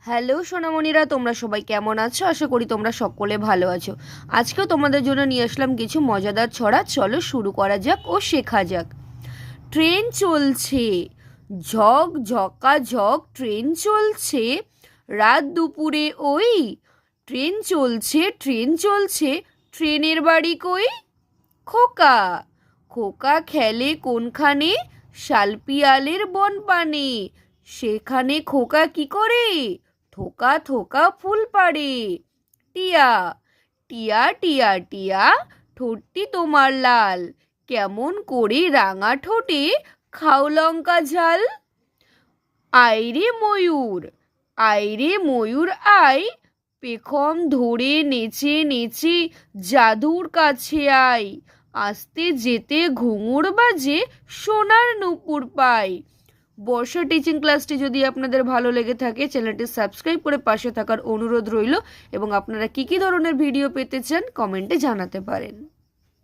Hello সোনামণিরা, তোমরা সবাই কেমন আছো? আশা করি তোমরা সকলে ভালো আছো। আজকেও তোমাদের জন্য নিয়ে আসলাম কিছু মজাদার ছড়া। চলো শুরু করা যাক ও শেখা যাক। ট্রেন চলছে, ঝক ঝকা ঝক ট্রেন চলছে, রাত দুপুরে ওই। ট্রেন চলছে ট্রেন চলছে, ট্রেনের বাড়ি কই? খোকা, খোকা খেলে কোনখানে? শালপিয়ালের বনপানে। সেখানে খোকা কি করে? থোকা থোকা ফুল পাড়ে। টিয়া, টিয়া টিয়া টিয়া, ঠোঁটটি তোমার লাল, কেমন করে রাঙা ঠোঁটে খাও লঙ্কা ঝাল? আইরে ময়ূর, আইরে ময়ূর আয়, পেখম ধরে নেচে নেচে জাদুর কাছে আয়। আসতে যেতে ঘুঙুর বাজে, সোনার নূপুর পাই। বর্ষা টিচিং ক্লাসটি যদি আপনাদের ভালো লেগে থাকে, চ্যানেলটি সাবস্ক্রাইব করে পাশে থাকার অনুরোধ রইল এবং আপনারা কী কী ধরনের ভিডিও পেতে চান কমেন্টে জানাতে পারেন।